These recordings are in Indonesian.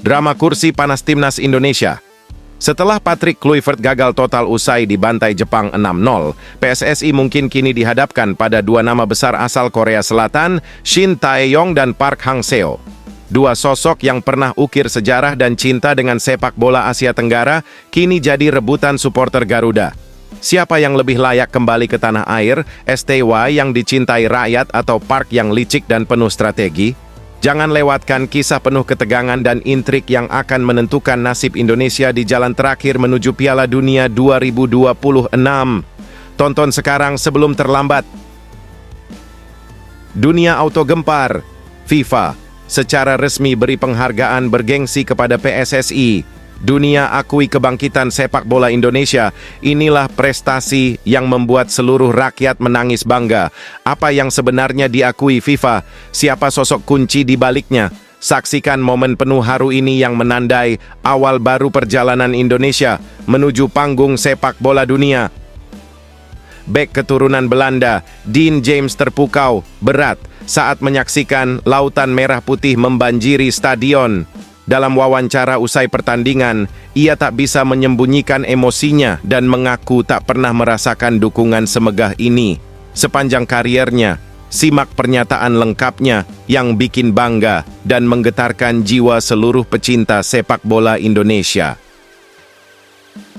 Drama kursi panas timnas Indonesia. Setelah Patrick Kluivert gagal total usai dibantai Jepang 6-0, PSSI mungkin kini dihadapkan pada dua nama besar asal Korea Selatan, Shin Tae-yong dan Park Hang-seo. Dua sosok yang pernah ukir sejarah dan cinta dengan sepak bola Asia Tenggara, kini jadi rebutan supporter Garuda. Siapa yang lebih layak kembali ke tanah air, STY yang dicintai rakyat atau Park yang licik dan penuh strategi? Jangan lewatkan kisah penuh ketegangan dan intrik yang akan menentukan nasib Indonesia di jalan terakhir menuju Piala Dunia 2026. Tonton sekarang sebelum terlambat. Dunia auto gempar. FIFA secara resmi beri penghargaan bergengsi kepada PSSI. Dunia akui kebangkitan sepak bola Indonesia. Inilah prestasi yang membuat seluruh rakyat menangis bangga. Apa yang sebenarnya diakui FIFA? Siapa sosok kunci di baliknya? Saksikan momen penuh haru ini yang menandai awal baru perjalanan Indonesia menuju panggung sepak bola dunia. Bek keturunan Belanda, Dean James terpukau berat saat menyaksikan lautan merah putih membanjiri stadion. Dalam wawancara usai pertandingan, ia tak bisa menyembunyikan emosinya dan mengaku tak pernah merasakan dukungan semegah ini sepanjang kariernya. Simak pernyataan lengkapnya yang bikin bangga dan menggetarkan jiwa seluruh pecinta sepak bola Indonesia.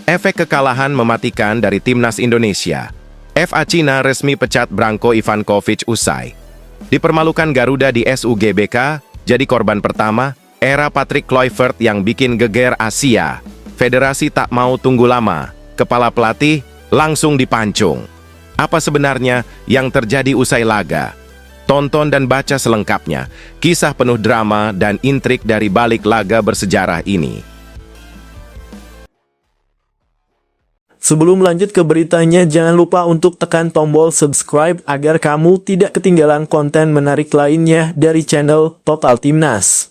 Efek kekalahan mematikan dari timnas Indonesia. FA Cina resmi pecat Branko Ivankovic usai dipermalukan Garuda di SUGBK, jadi korban pertama era Patrick Kluivert yang bikin geger Asia. Federasi tak mau tunggu lama, kepala pelatih langsung dipancung. Apa sebenarnya yang terjadi usai laga? Tonton dan baca selengkapnya kisah penuh drama dan intrik dari balik laga bersejarah ini. Sebelum lanjut ke beritanya, jangan lupa untuk tekan tombol subscribe agar kamu tidak ketinggalan konten menarik lainnya dari channel Total Timnas.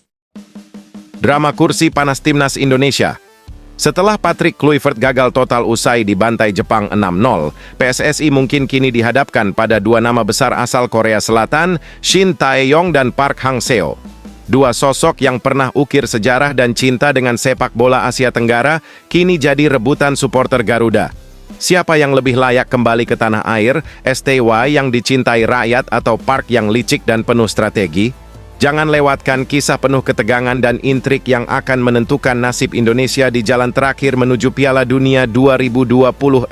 Drama kursi panas timnas Indonesia. Setelah Patrick Kluivert gagal total usai dibantai Jepang 6-0, PSSI mungkin kini dihadapkan pada dua nama besar asal Korea Selatan, Shin Tae-yong dan Park Hang-seo. Dua sosok yang pernah ukir sejarah dan cinta dengan sepak bola Asia Tenggara, kini jadi rebutan supporter Garuda. Siapa yang lebih layak kembali ke tanah air, STY yang dicintai rakyat atau Park yang licik dan penuh strategi? Jangan lewatkan kisah penuh ketegangan dan intrik yang akan menentukan nasib Indonesia di jalan terakhir menuju Piala Dunia 2026.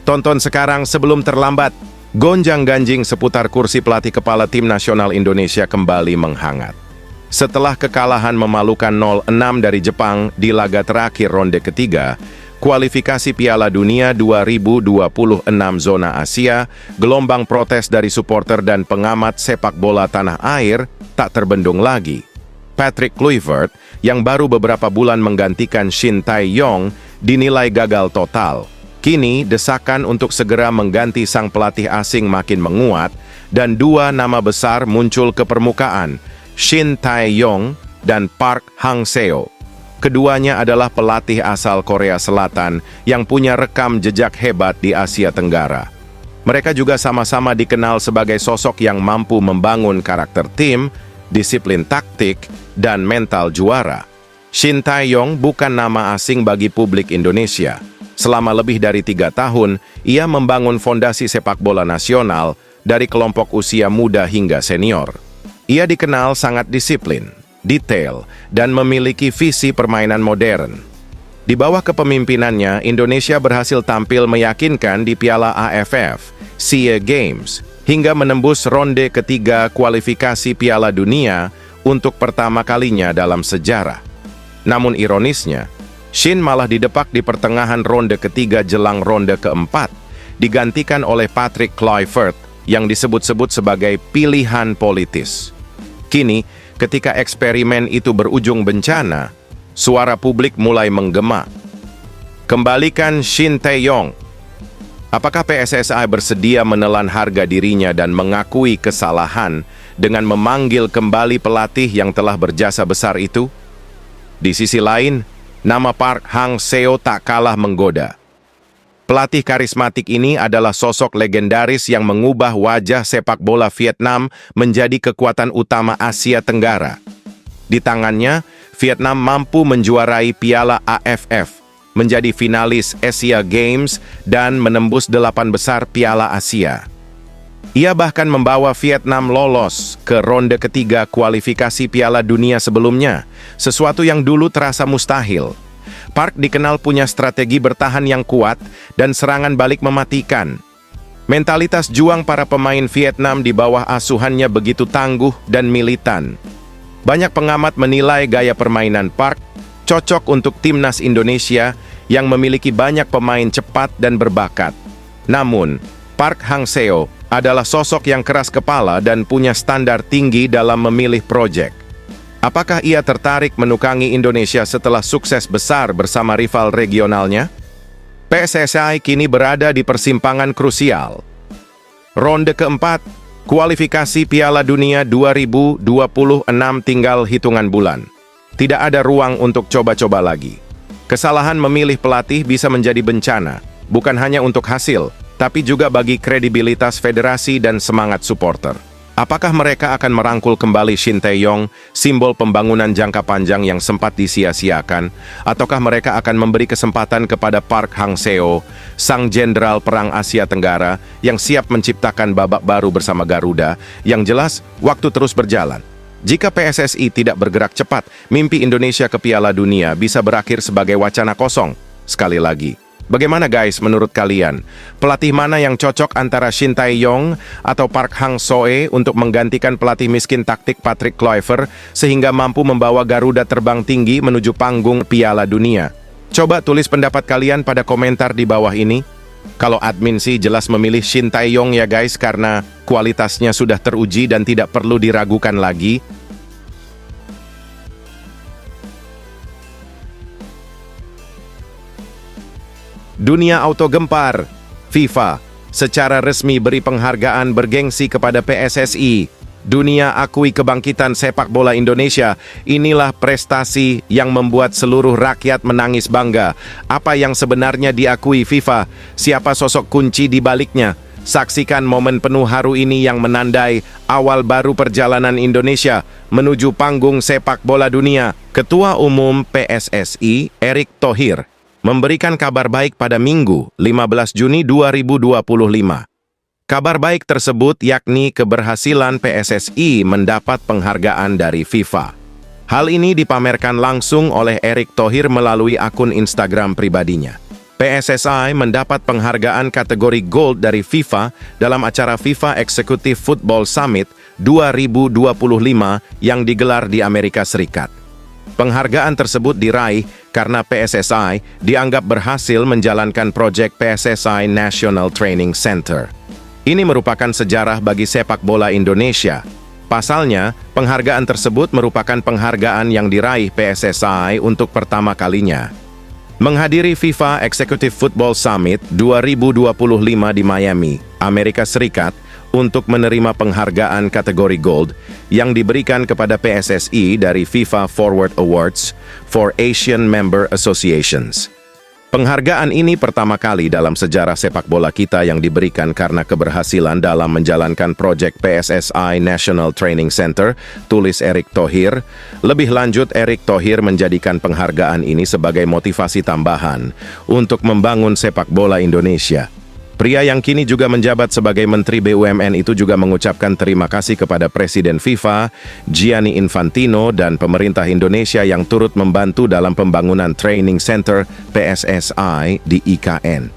Tonton sekarang sebelum terlambat. Gonjang-ganjing seputar kursi pelatih kepala tim nasional Indonesia kembali menghangat. Setelah kekalahan memalukan 0-6 dari Jepang di laga terakhir ronde ketiga, kualifikasi Piala Dunia 2026 zona Asia, gelombang protes dari supporter dan pengamat sepak bola tanah air tak terbendung lagi. Patrick Kluivert, yang baru beberapa bulan menggantikan Shin Tae-yong, dinilai gagal total. Kini, desakan untuk segera mengganti sang pelatih asing makin menguat, dan dua nama besar muncul ke permukaan, Shin Tae-yong dan Park Hang-seo. Keduanya adalah pelatih asal Korea Selatan yang punya rekam jejak hebat di Asia Tenggara. Mereka juga sama-sama dikenal sebagai sosok yang mampu membangun karakter tim, disiplin taktik, dan mental juara. Shin Tae-yong bukan nama asing bagi publik Indonesia. Selama lebih dari 3 tahun, ia membangun fondasi sepak bola nasional dari kelompok usia muda hingga senior. Ia dikenal sangat disiplin, detail, dan memiliki visi permainan modern. Di bawah kepemimpinannya, Indonesia berhasil tampil meyakinkan di Piala AFF, SEA Games, hingga menembus ronde ketiga kualifikasi Piala Dunia untuk pertama kalinya dalam sejarah. Namun ironisnya, Shin malah didepak di pertengahan ronde ketiga jelang ronde keempat, digantikan oleh Patrick Kluivert yang disebut-sebut sebagai pilihan politis. Kini, ketika eksperimen itu berujung bencana, suara publik mulai menggema. Kembalikan Shin Tae-yong. Apakah PSSI bersedia menelan harga dirinya dan mengakui kesalahan dengan memanggil kembali pelatih yang telah berjasa besar itu? Di sisi lain, nama Park Hang-seo tak kalah menggoda. Pelatih karismatik ini adalah sosok legendaris yang mengubah wajah sepak bola Vietnam menjadi kekuatan utama Asia Tenggara. Di tangannya, Vietnam mampu menjuarai Piala AFF, menjadi finalis Asia Games, dan menembus 8 besar Piala Asia. Ia bahkan membawa Vietnam lolos ke ronde ketiga kualifikasi Piala Dunia sebelumnya, sesuatu yang dulu terasa mustahil. Park dikenal punya strategi bertahan yang kuat dan serangan balik mematikan. Mentalitas juang para pemain Vietnam di bawah asuhannya begitu tangguh dan militan. Banyak pengamat menilai gaya permainan Park cocok untuk timnas Indonesia yang memiliki banyak pemain cepat dan berbakat. Namun, Park Hang-seo adalah sosok yang keras kepala dan punya standar tinggi dalam memilih proyek. Apakah ia tertarik menukangi Indonesia setelah sukses besar bersama rival regionalnya? PSSI kini berada di persimpangan krusial. Ronde keempat, kualifikasi Piala Dunia 2026 tinggal hitungan bulan. Tidak ada ruang untuk coba-coba lagi. Kesalahan memilih pelatih bisa menjadi bencana, bukan hanya untuk hasil, tapi juga bagi kredibilitas federasi dan semangat supporter. Apakah mereka akan merangkul kembali Shin Tae-yong, simbol pembangunan jangka panjang yang sempat disia-siakan, ataukah mereka akan memberi kesempatan kepada Park Hang-seo, sang jenderal perang Asia Tenggara yang siap menciptakan babak baru bersama Garuda? Yang jelas, waktu terus berjalan. Jika PSSI tidak bergerak cepat, mimpi Indonesia ke Piala Dunia bisa berakhir sebagai wacana kosong. Sekali lagi, bagaimana guys menurut kalian? Pelatih mana yang cocok antara Shin Tae-yong atau Park Hang-seo untuk menggantikan pelatih miskin taktik Patrick Kluivert sehingga mampu membawa Garuda terbang tinggi menuju panggung Piala Dunia? Coba tulis pendapat kalian pada komentar di bawah ini. Kalau admin sih jelas memilih Shin Tae-yong ya guys, karena kualitasnya sudah teruji dan tidak perlu diragukan lagi. Dunia auto gempar. FIFA secara resmi beri penghargaan bergengsi kepada PSSI. Dunia akui kebangkitan sepak bola Indonesia. Inilah prestasi yang membuat seluruh rakyat menangis bangga. Apa yang sebenarnya diakui FIFA? Siapa sosok kunci di baliknya? Saksikan momen penuh haru ini yang menandai awal baru perjalanan Indonesia menuju panggung sepak bola dunia. Ketua Umum PSSI, Erick Thohir, memberikan kabar baik pada Minggu, 15 Juni 2025. Kabar baik tersebut yakni keberhasilan PSSI mendapat penghargaan dari FIFA. Hal ini dipamerkan langsung oleh Erick Thohir melalui akun Instagram pribadinya. PSSI mendapat penghargaan kategori Gold dari FIFA dalam acara FIFA Executive Football Summit 2025 yang digelar di Amerika Serikat. Penghargaan tersebut diraih karena PSSI dianggap berhasil menjalankan proyek PSSI National Training Center. Ini merupakan sejarah bagi sepak bola Indonesia. Pasalnya, penghargaan tersebut merupakan penghargaan yang diraih PSSI untuk pertama kalinya. Menghadiri FIFA Executive Football Summit 2025 di Miami, Amerika Serikat, untuk menerima penghargaan kategori Gold yang diberikan kepada PSSI dari FIFA Forward Awards for Asian Member Associations. Penghargaan ini pertama kali dalam sejarah sepak bola kita yang diberikan karena keberhasilan dalam menjalankan proyek PSSI National Training Center, tulis Erick Thohir. Lebih lanjut, Erick Thohir menjadikan penghargaan ini sebagai motivasi tambahan untuk membangun sepak bola Indonesia. Pria yang kini juga menjabat sebagai Menteri BUMN itu juga mengucapkan terima kasih kepada Presiden FIFA, Gianni Infantino, dan pemerintah Indonesia yang turut membantu dalam pembangunan Training Center PSSI di IKN.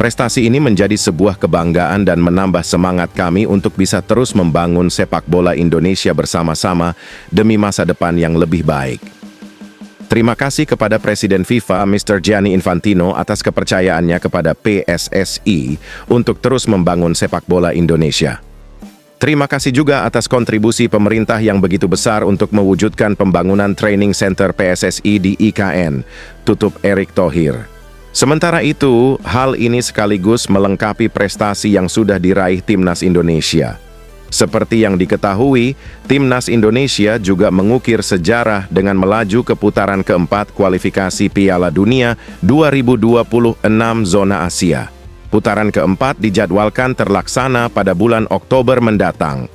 Prestasi ini menjadi sebuah kebanggaan dan menambah semangat kami untuk bisa terus membangun sepak bola Indonesia bersama-sama demi masa depan yang lebih baik. Terima kasih kepada Presiden FIFA, Mr. Gianni Infantino, atas kepercayaannya kepada PSSI untuk terus membangun sepak bola Indonesia. Terima kasih juga atas kontribusi pemerintah yang begitu besar untuk mewujudkan pembangunan Training Center PSSI di IKN, tutup Erick Thohir. Sementara itu, hal ini sekaligus melengkapi prestasi yang sudah diraih Timnas Indonesia. Seperti yang diketahui, Timnas Indonesia juga mengukir sejarah dengan melaju ke putaran keempat kualifikasi Piala Dunia 2026 zona Asia. Putaran keempat dijadwalkan terlaksana pada bulan Oktober mendatang.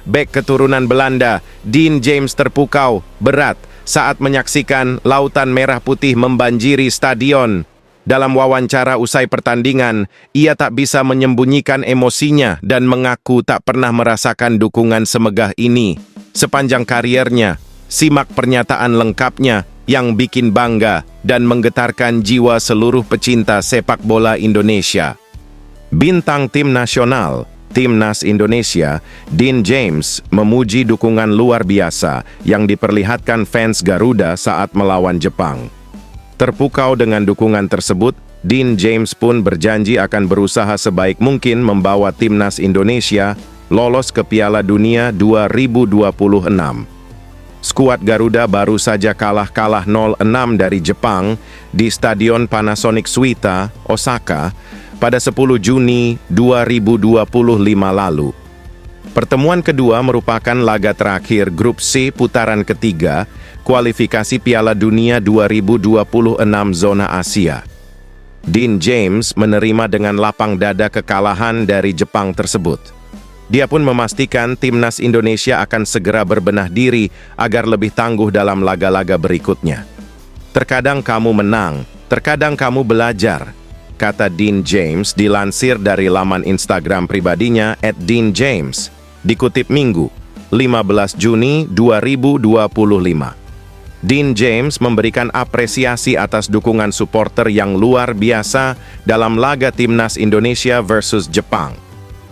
bek keturunan Belanda, Dean James terpukau berat saat menyaksikan lautan merah putih membanjiri stadion. Dalam wawancara usai pertandingan, ia tak bisa menyembunyikan emosinya dan mengaku tak pernah merasakan dukungan semegah ini sepanjang kariernya. Simak pernyataan lengkapnya yang bikin bangga dan menggetarkan jiwa seluruh pecinta sepak bola Indonesia. Bintang tim nasional Timnas Indonesia, Dean James, memuji dukungan luar biasa yang diperlihatkan fans Garuda saat melawan Jepang. Terpukau dengan dukungan tersebut, Dean James pun berjanji akan berusaha sebaik mungkin membawa Timnas Indonesia lolos ke Piala Dunia 2026. Skuad Garuda baru saja kalah 0-6 dari Jepang di Stadion Panasonic Suita, Osaka, pada 10 Juni 2025 lalu. Pertemuan kedua merupakan laga terakhir Grup C putaran ketiga kualifikasi Piala Dunia 2026 zona Asia. Dean James menerima dengan lapang dada kekalahan dari Jepang tersebut. Dia pun memastikan Timnas Indonesia akan segera berbenah diri agar lebih tangguh dalam laga-laga berikutnya. Terkadang kamu menang, terkadang kamu belajar, kata Dean James dilansir dari laman Instagram pribadinya @DeanJames. Dikutip Minggu, 15 Juni 2025. Dean James memberikan apresiasi atas dukungan supporter yang luar biasa dalam laga Timnas Indonesia versus Jepang.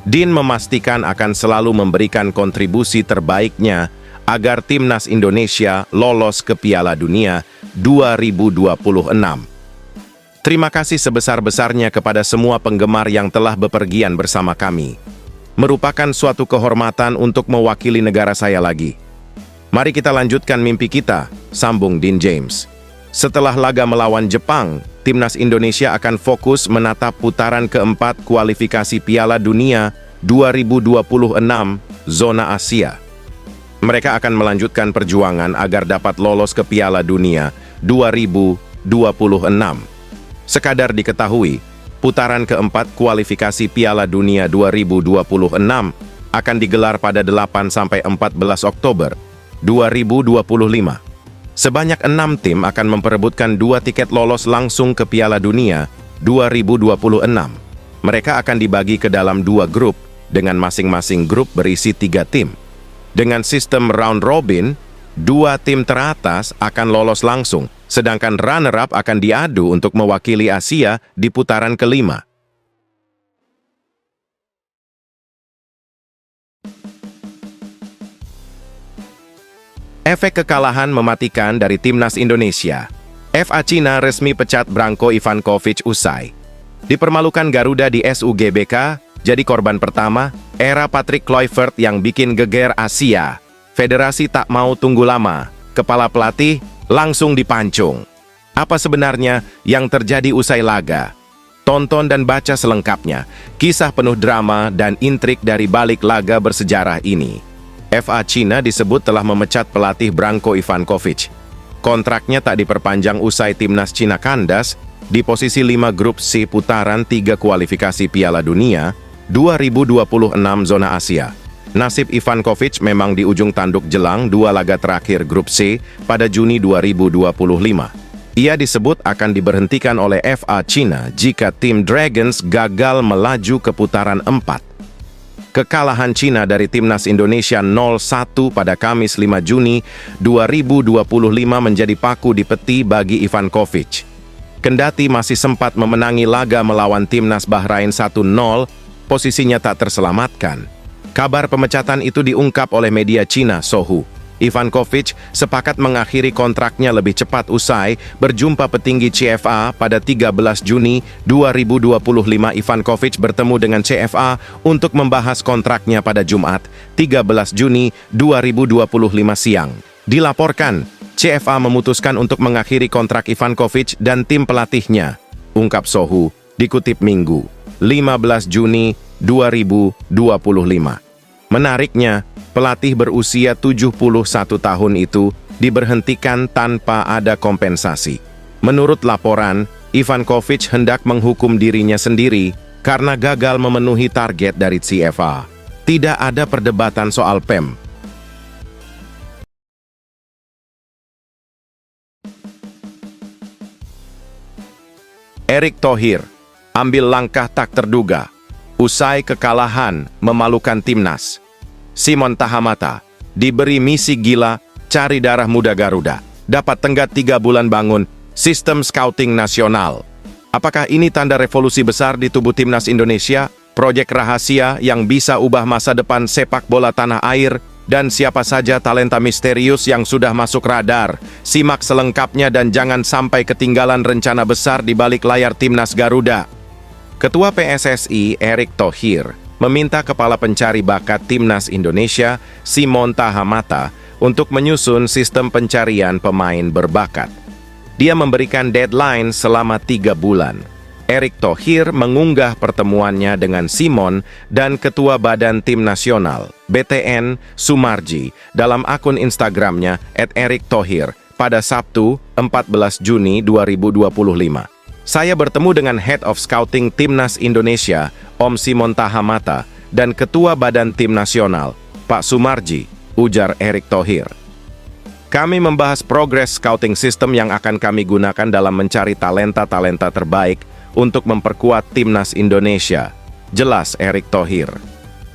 Dean memastikan akan selalu memberikan kontribusi terbaiknya agar Timnas Indonesia lolos ke Piala Dunia 2026. Terima kasih sebesar-besarnya kepada semua penggemar yang telah bepergian bersama kami. Merupakan suatu kehormatan untuk mewakili negara saya lagi. Mari kita lanjutkan mimpi kita, sambung Dean James. Setelah laga melawan Jepang, Timnas Indonesia akan fokus menatap putaran keempat kualifikasi Piala Dunia 2026 zona Asia. Mereka akan melanjutkan perjuangan agar dapat lolos ke Piala Dunia 2026. Sekadar diketahui, putaran keempat kualifikasi Piala Dunia 2026 akan digelar pada 8–14 Oktober 2025. Sebanyak 6 tim akan memperebutkan 2 tiket lolos langsung ke Piala Dunia 2026. Mereka akan dibagi ke dalam 2 grup, dengan masing-masing grup berisi 3 tim. Dengan sistem round robin, 2 tim teratas akan lolos langsung, sedangkan runner-up akan diadu untuk mewakili Asia di putaran kelima. Efek kekalahan mematikan dari Timnas Indonesia. FA Cina resmi pecat Branko Ivankovic usai. Dipermalukan Garuda di SUGBK, jadi korban pertama, era Patrick Kluivert yang bikin geger Asia. Federasi tak mau tunggu lama, kepala pelatih langsung dipancung. Apa sebenarnya yang terjadi usai laga? Tonton dan baca selengkapnya, kisah penuh drama dan intrik dari balik laga bersejarah ini. FA Cina disebut telah memecat pelatih Branko Ivankovic. Kontraknya tak diperpanjang usai Timnas Cina kandas di posisi 5 grup C putaran 3 kualifikasi Piala Dunia 2026 zona Asia. Nasib Ivankovic memang di ujung tanduk jelang 2 laga terakhir grup C pada Juni 2025. Ia disebut akan diberhentikan oleh FA Cina jika tim Dragons gagal melaju ke putaran 4. Kekalahan Cina dari Timnas Indonesia 0-1 pada Kamis 5 Juni 2025 menjadi paku di peti bagi Ivankovic. Kendati masih sempat memenangi laga melawan Timnas Bahrain 1-0, posisinya tak terselamatkan. Kabar pemecatan itu diungkap oleh media Cina Sohu. Ivankovic sepakat mengakhiri kontraknya lebih cepat usai berjumpa petinggi CFA pada 13 Juni 2025. Ivankovic bertemu dengan CFA untuk membahas kontraknya pada Jumat, 13 Juni 2025 siang. Dilaporkan, CFA memutuskan untuk mengakhiri kontrak Ivankovic dan tim pelatihnya, ungkap Sohu, dikutip Minggu, 15 Juni 2025. Menariknya, pelatih berusia 71 tahun itu diberhentikan tanpa ada kompensasi. Menurut laporan, Ivankovic hendak menghukum dirinya sendiri karena gagal memenuhi target dari CFA. Tidak ada perdebatan soal PEM. Erick Thohir ambil langkah tak terduga. Usai kekalahan memalukan timnas, Simon Tahamata diberi misi gila cari darah muda Garuda. Dapat tenggat 3 bulan bangun sistem scouting nasional. Apakah ini tanda revolusi besar di tubuh timnas Indonesia? Proyek rahasia yang bisa ubah masa depan sepak bola tanah air? Dan siapa saja talenta misterius yang sudah masuk radar? Simak selengkapnya dan jangan sampai ketinggalan rencana besar di balik layar timnas Garuda. Ketua PSSI Erick Thohir meminta Kepala Pencari Bakat Timnas Indonesia, Simon Tahamata, untuk menyusun sistem pencarian pemain berbakat. Dia memberikan deadline selama 3 bulan. Erick Thohir mengunggah pertemuannya dengan Simon dan Ketua Badan Tim Nasional, BTN, Sumarji, dalam akun Instagramnya @erikthohir pada Sabtu, 14 Juni 2025. Saya bertemu dengan Head of Scouting Timnas Indonesia, Om Simon Tahamata, dan Ketua Badan Tim Nasional, Pak Sumarji, ujar Erick Thohir. Kami membahas progres scouting system yang akan kami gunakan dalam mencari talenta-talenta terbaik untuk memperkuat timnas Indonesia, jelas Erick Thohir.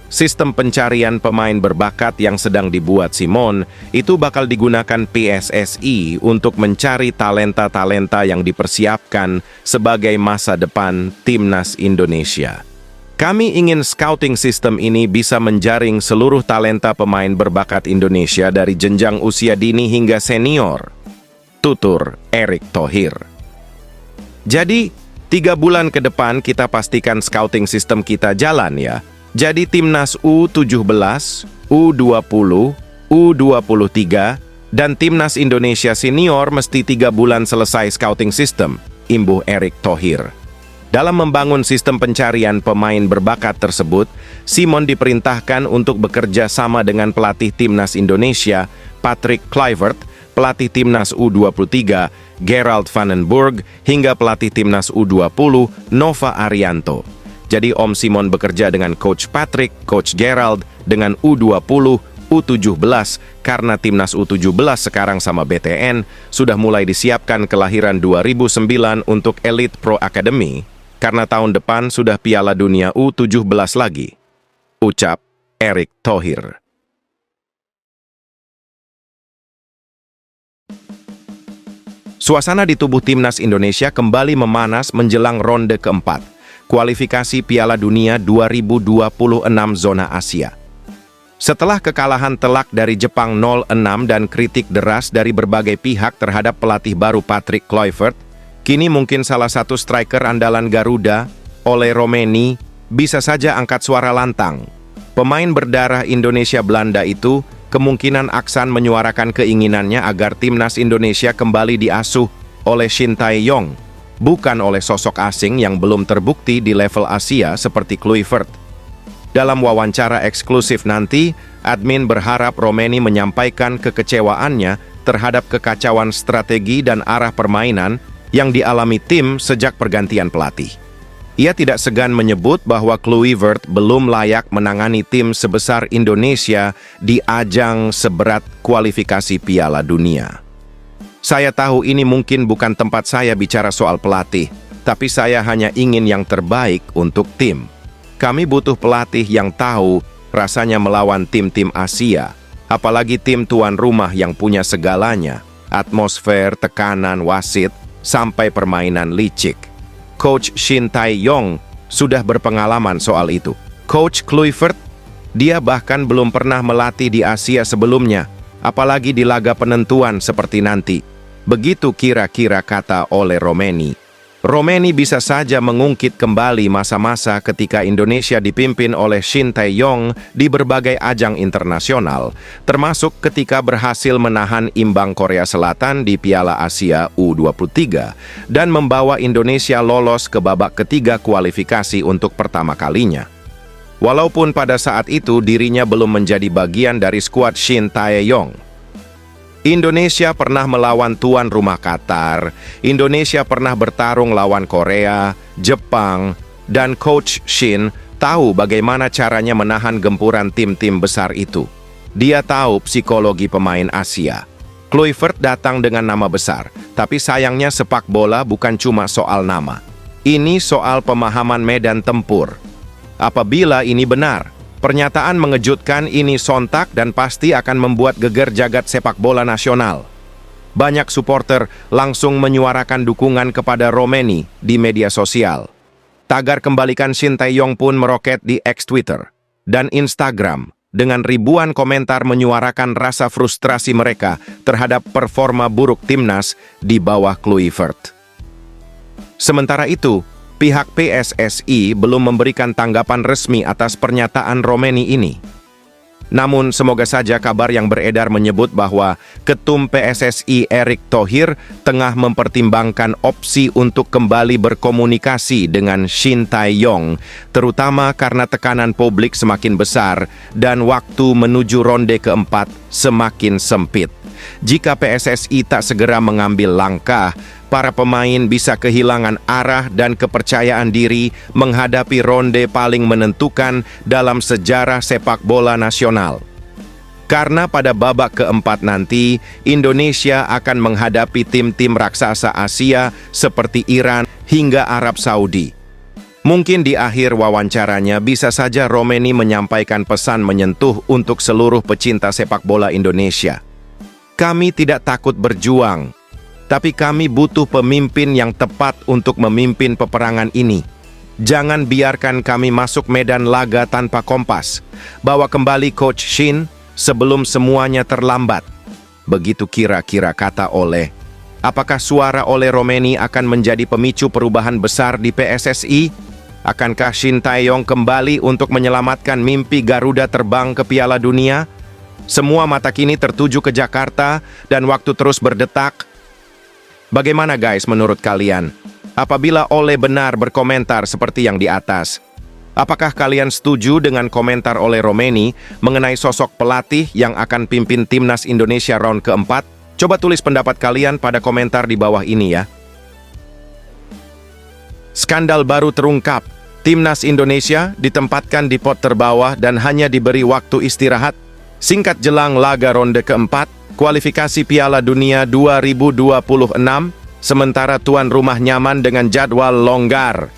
Sistem pencarian pemain berbakat yang sedang dibuat Simon itu bakal digunakan PSSI untuk mencari talenta-talenta yang dipersiapkan sebagai masa depan timnas Indonesia. Kami ingin scouting system ini bisa menjaring seluruh talenta pemain berbakat Indonesia dari jenjang usia dini hingga senior, tutur Erick Thohir. Jadi, 3 bulan ke depan kita pastikan scouting system kita jalan ya. Jadi timnas U17, U20, U23, dan timnas Indonesia senior mesti 3 bulan selesai scouting system, imbuh Erick Thohir. Dalam membangun sistem pencarian pemain berbakat tersebut, Simon diperintahkan untuk bekerja sama dengan pelatih timnas Indonesia, Patrick Kluivert, pelatih timnas U23, Gerald van den Burg, hingga pelatih timnas U20, Nova Arianto. Jadi Om Simon bekerja dengan Coach Patrick, Coach Gerald, dengan U20, U17, karena timnas U17 sekarang sama BTN sudah mulai disiapkan kelahiran 2009 untuk Elite Pro Academy, karena tahun depan sudah Piala Dunia U17 lagi. Ucap Erick Thohir. Suasana di tubuh timnas Indonesia kembali memanas menjelang ronde keempat, kualifikasi Piala Dunia 2026 zona Asia. Setelah kekalahan telak dari Jepang 0-6 dan kritik deras dari berbagai pihak terhadap pelatih baru Patrick Kluivert, kini mungkin salah satu striker andalan Garuda, Ole Romeni, bisa saja angkat suara lantang. Pemain berdarah Indonesia-Belanda itu kemungkinan akan menyuarakan keinginannya agar timnas Indonesia kembali diasuh oleh Shin Tae-yong, bukan oleh sosok asing yang belum terbukti di level Asia seperti Kluivert. Dalam wawancara eksklusif nanti, admin berharap Romeni menyampaikan kekecewaannya terhadap kekacauan strategi dan arah permainan yang dialami tim sejak pergantian pelatih. Ia tidak segan menyebut bahwa Kluivert belum layak menangani tim sebesar Indonesia di ajang seberat kualifikasi Piala Dunia. Saya tahu ini mungkin bukan tempat saya bicara soal pelatih, tapi saya hanya ingin yang terbaik untuk tim. Kami butuh pelatih yang tahu rasanya melawan tim-tim Asia, apalagi tim tuan rumah yang punya segalanya, atmosfer, tekanan, wasit, sampai permainan licik. Coach Shin Tae-yong sudah berpengalaman soal itu. Coach Kluivert, dia bahkan belum pernah melatih di Asia sebelumnya, apalagi di laga penentuan seperti nanti. Begitu kira-kira kata oleh Romeni. Romeni bisa saja mengungkit kembali masa-masa ketika Indonesia dipimpin oleh Shin Tae-yong di berbagai ajang internasional, termasuk ketika berhasil menahan imbang Korea Selatan di Piala Asia U23 dan membawa Indonesia lolos ke babak ketiga kualifikasi untuk pertama kalinya. Walaupun pada saat itu dirinya belum menjadi bagian dari skuad Shin Tae-yong. Indonesia pernah melawan tuan rumah Qatar, Indonesia pernah bertarung lawan Korea, Jepang, dan Coach Shin tahu bagaimana caranya menahan gempuran tim-tim besar itu. Dia tahu psikologi pemain Asia. Kluivert datang dengan nama besar, tapi sayangnya sepak bola bukan cuma soal nama. Ini soal pemahaman medan tempur. Apabila ini benar, pernyataan mengejutkan ini sontak dan pasti akan membuat geger jagat sepak bola nasional. Banyak supporter langsung menyuarakan dukungan kepada Romeni di media sosial. Tagar kembalikan Shin Tae-yong pun meroket di X Twitter dan Instagram dengan ribuan komentar menyuarakan rasa frustrasi mereka terhadap performa buruk timnas di bawah Kluivert. Sementara itu, pihak PSSI belum memberikan tanggapan resmi atas pernyataan Romeni ini. Namun, semoga saja kabar yang beredar menyebut bahwa Ketum PSSI Erick Thohir tengah mempertimbangkan opsi untuk kembali berkomunikasi dengan Shin Tae-yong, terutama karena tekanan publik semakin besar dan waktu menuju ronde keempat semakin sempit. Jika PSSI tak segera mengambil langkah, para pemain bisa kehilangan arah dan kepercayaan diri menghadapi ronde paling menentukan dalam sejarah sepak bola nasional. Karena pada babak keempat nanti, Indonesia akan menghadapi tim-tim raksasa Asia seperti Iran hingga Arab Saudi. Mungkin di akhir wawancaranya bisa saja Romeni menyampaikan pesan menyentuh untuk seluruh pecinta sepak bola Indonesia. Kami tidak takut berjuang, tapi kami butuh pemimpin yang tepat untuk memimpin peperangan ini. Jangan biarkan kami masuk medan laga tanpa kompas. Bawa kembali Coach Shin sebelum semuanya terlambat. Begitu kira-kira kata Ole. Apakah suara Ole Romeni akan menjadi pemicu perubahan besar di PSSI? Akankah Shin Tae-yong kembali untuk menyelamatkan mimpi Garuda terbang ke Piala Dunia? Semua mata kini tertuju ke Jakarta dan waktu terus berdetak. Bagaimana guys menurut kalian? Apabila Ole benar berkomentar seperti yang di atas, apakah kalian setuju dengan komentar Ole Romeni mengenai sosok pelatih yang akan pimpin timnas Indonesia round keempat? Coba tulis pendapat kalian pada komentar di bawah ini ya. Skandal baru terungkap. Timnas Indonesia ditempatkan di pot terbawah dan hanya diberi waktu istirahat singkat jelang laga ronde keempat kualifikasi Piala Dunia 2026, sementara tuan rumah nyaman dengan jadwal longgar.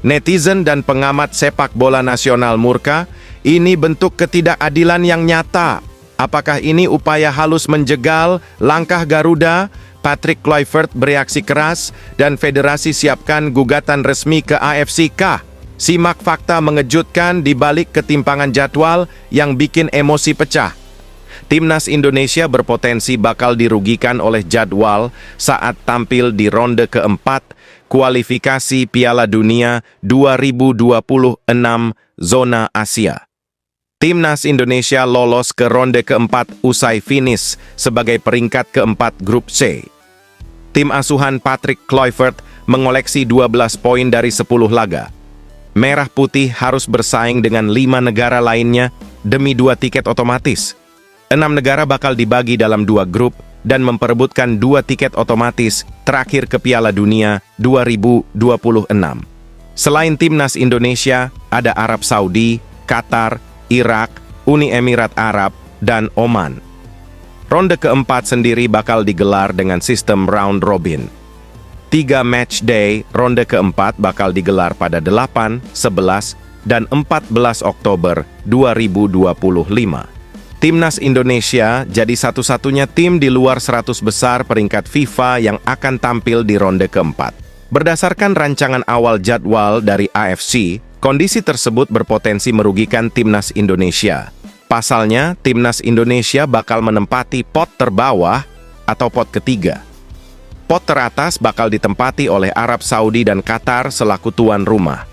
Netizen dan pengamat sepak bola nasional murka, ini bentuk ketidakadilan yang nyata. Apakah ini upaya halus menjegal langkah Garuda? Patrick Kluivert bereaksi keras dan federasi siapkan gugatan resmi ke AFC-kah? Simak fakta mengejutkan di balik ketimpangan jadwal yang bikin emosi pecah. Timnas Indonesia berpotensi bakal dirugikan oleh jadwal saat tampil di ronde keempat kualifikasi Piala Dunia 2026 zona Asia. Timnas Indonesia lolos ke ronde keempat usai finish sebagai peringkat keempat grup C. Tim asuhan Patrick Kluivert mengoleksi 12 poin dari 10 laga. Merah Putih harus bersaing dengan 5 negara lainnya demi 2 tiket otomatis. 6 negara bakal dibagi dalam 2 grup dan memperebutkan 2 tiket otomatis terakhir ke Piala Dunia 2026. Selain timnas Indonesia, ada Arab Saudi, Qatar, Irak, Uni Emirat Arab, dan Oman. Ronde keempat sendiri bakal digelar dengan sistem round robin. 3 match day ronde keempat bakal digelar pada 8, 11, dan 14 Oktober 2025. Timnas Indonesia jadi satu-satunya tim di luar 100 besar peringkat FIFA yang akan tampil di ronde keempat. Berdasarkan rancangan awal jadwal dari AFC, kondisi tersebut berpotensi merugikan Timnas Indonesia. Pasalnya, Timnas Indonesia bakal menempati pot terbawah atau pot ketiga. Pot teratas bakal ditempati oleh Arab Saudi dan Qatar selaku tuan rumah.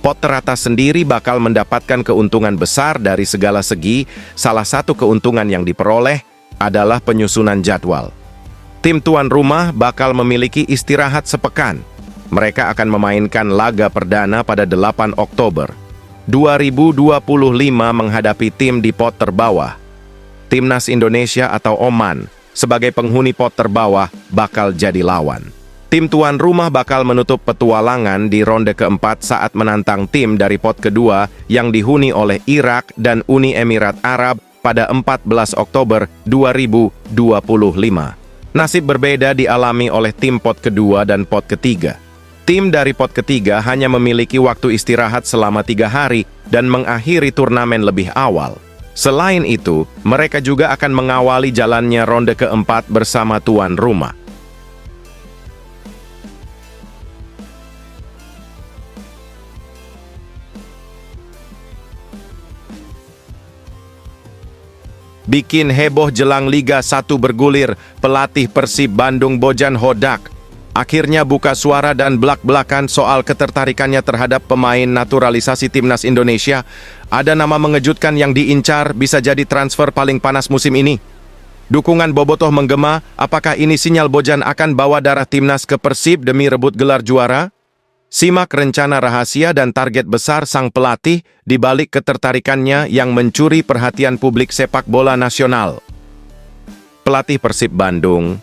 Pot teratas sendiri bakal mendapatkan keuntungan besar dari segala segi. Salah satu keuntungan yang diperoleh adalah penyusunan jadwal. Tim tuan rumah bakal memiliki istirahat sepekan. Mereka akan memainkan laga perdana pada 8 Oktober 2025 menghadapi tim di pot terbawah. Timnas Indonesia atau Oman sebagai penghuni pot terbawah bakal jadi lawan. Tim tuan rumah bakal menutup petualangan di ronde keempat saat menantang tim dari pot kedua yang dihuni oleh Irak dan Uni Emirat Arab pada 14 Oktober 2025. Nasib berbeda dialami oleh tim pot kedua dan pot ketiga. Tim dari pot ketiga hanya memiliki waktu istirahat selama 3 hari dan mengakhiri turnamen lebih awal. Selain itu, mereka juga akan mengawali jalannya ronde keempat bersama tuan rumah. Bikin heboh jelang Liga 1 bergulir, pelatih Persib Bandung Bojan Hodak akhirnya buka suara dan belak-belakan soal ketertarikannya terhadap pemain naturalisasi timnas Indonesia. Ada nama mengejutkan yang diincar, bisa jadi transfer paling panas musim ini. Dukungan bobotoh menggema, apakah ini sinyal Bojan akan bawa darah timnas ke Persib demi rebut gelar juara? Simak rencana rahasia dan target besar sang pelatih di balik ketertarikannya yang mencuri perhatian publik sepak bola nasional. Pelatih Persib Bandung,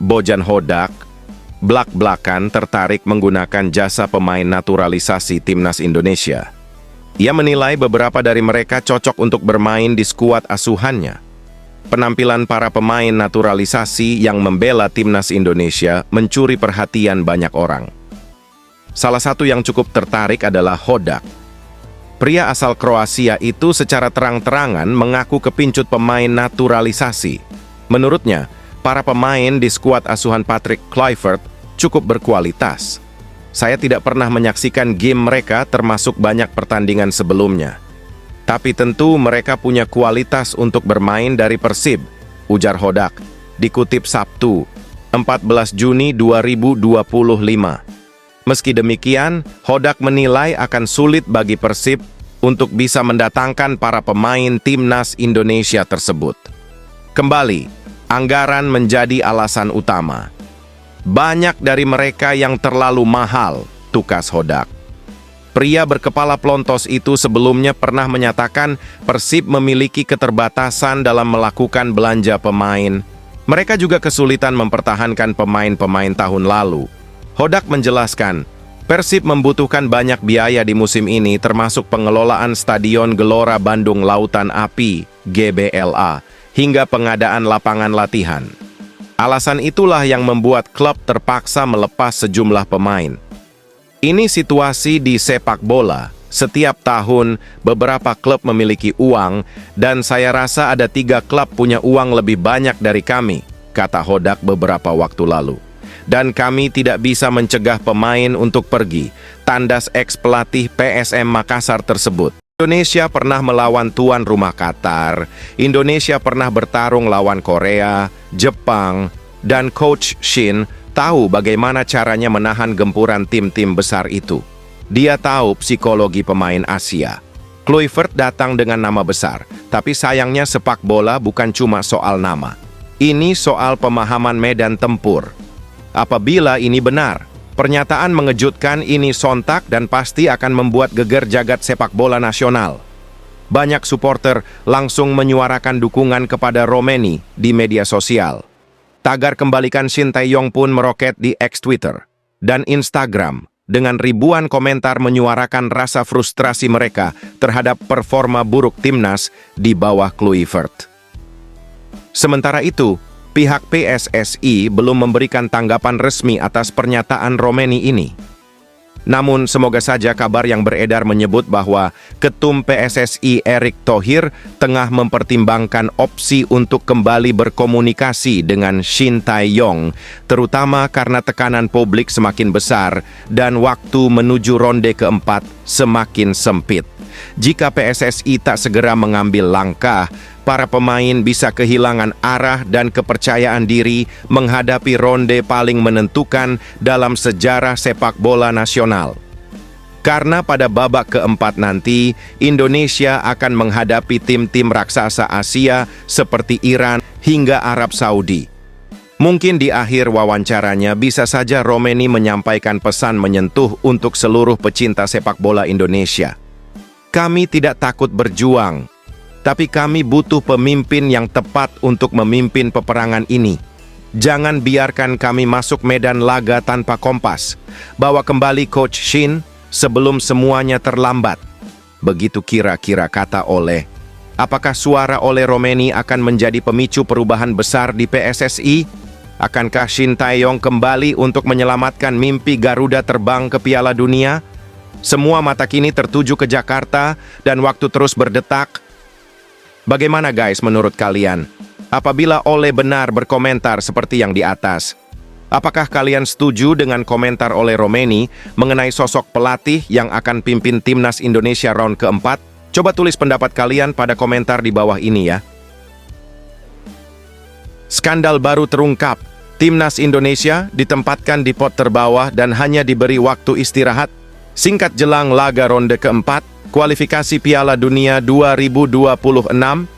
Bojan Hodak, belak-belakan tertarik menggunakan jasa pemain naturalisasi timnas Indonesia. Ia menilai beberapa dari mereka cocok untuk bermain di skuad asuhannya. Penampilan para pemain naturalisasi yang membela timnas Indonesia mencuri perhatian banyak orang. Salah satu yang cukup tertarik adalah Hodak. Pria asal Kroasia itu secara terang-terangan mengaku kepincut pemain naturalisasi. Menurutnya, para pemain di skuad asuhan Patrick Kluivert cukup berkualitas. Saya tidak pernah menyaksikan game mereka termasuk banyak pertandingan sebelumnya. Tapi tentu mereka punya kualitas untuk bermain dari Persib, ujar Hodak, dikutip Sabtu, 14 Juni 2025. Meski demikian, Hodak menilai akan sulit bagi Persib untuk bisa mendatangkan para pemain timnas Indonesia tersebut. Kembali, anggaran menjadi alasan utama. Banyak dari mereka yang terlalu mahal, tukas Hodak. Pria berkepala plontos itu sebelumnya pernah menyatakan Persib memiliki keterbatasan dalam melakukan belanja pemain. Mereka juga kesulitan mempertahankan pemain-pemain tahun lalu. Hodak menjelaskan, Persib membutuhkan banyak biaya di musim ini termasuk pengelolaan Stadion Gelora Bandung Lautan Api, GBLA, hingga pengadaan lapangan latihan. Alasan itulah yang membuat klub terpaksa melepas sejumlah pemain. Ini situasi di sepak bola. Setiap tahun, beberapa klub memiliki uang, dan saya rasa ada 3 klub punya uang lebih banyak dari kami, kata Hodak beberapa waktu lalu. Dan kami tidak bisa mencegah pemain untuk pergi, tandas ex-pelatih PSM Makassar tersebut. Indonesia pernah melawan tuan rumah Qatar, Indonesia pernah bertarung lawan Korea, Jepang, dan Coach Shin tahu bagaimana caranya menahan gempuran tim-tim besar itu. Dia tahu psikologi pemain Asia. Kluivert datang dengan nama besar, tapi sayangnya sepak bola bukan cuma soal nama. Ini soal pemahaman medan tempur. Apabila ini benar, pernyataan mengejutkan ini sontak dan pasti akan membuat geger jagat sepak bola nasional. Banyak supporter langsung menyuarakan dukungan kepada Romeni di media sosial. Tagar kembalikan Shin Tae-yong pun meroket di X Twitter dan Instagram dengan ribuan komentar menyuarakan rasa frustrasi mereka terhadap performa buruk timnas di bawah Kluivert. Sementara itu, pihak PSSI belum memberikan tanggapan resmi atas pernyataan Romeni ini. Namun, semoga saja kabar yang beredar menyebut bahwa Ketum PSSI Erick Thohir tengah mempertimbangkan opsi untuk kembali berkomunikasi dengan Shin Tae-yong, terutama karena tekanan publik semakin besar dan waktu menuju ronde keempat semakin sempit. Jika PSSI tak segera mengambil langkah, para pemain bisa kehilangan arah dan kepercayaan diri menghadapi ronde paling menentukan dalam sejarah sepak bola nasional. Karena pada babak keempat nanti, Indonesia akan menghadapi tim-tim raksasa Asia seperti Iran hingga Arab Saudi. Mungkin di akhir wawancaranya bisa saja Romeni menyampaikan pesan menyentuh untuk seluruh pecinta sepak bola Indonesia. Kami tidak takut berjuang, tapi kami butuh pemimpin yang tepat untuk memimpin peperangan ini. Jangan biarkan kami masuk medan laga tanpa kompas. Bawa kembali Coach Shin sebelum semuanya terlambat. Begitu kira-kira kata Ole. Apakah suara Ole Romeni akan menjadi pemicu perubahan besar di PSSI? Akankah Shin Tae-yong kembali untuk menyelamatkan mimpi Garuda terbang ke Piala Dunia? Semua mata kini tertuju ke Jakarta dan waktu terus berdetak. Bagaimana guys menurut kalian? Apabila Ole benar berkomentar seperti yang di atas, apakah kalian setuju dengan komentar Ole Romeni mengenai sosok pelatih yang akan pimpin timnas Indonesia round keempat? Coba tulis pendapat kalian pada komentar di bawah ini ya. Skandal baru terungkap. Timnas Indonesia ditempatkan di pot terbawah dan hanya diberi waktu istirahat singkat jelang laga ronde keempat kualifikasi Piala Dunia 2026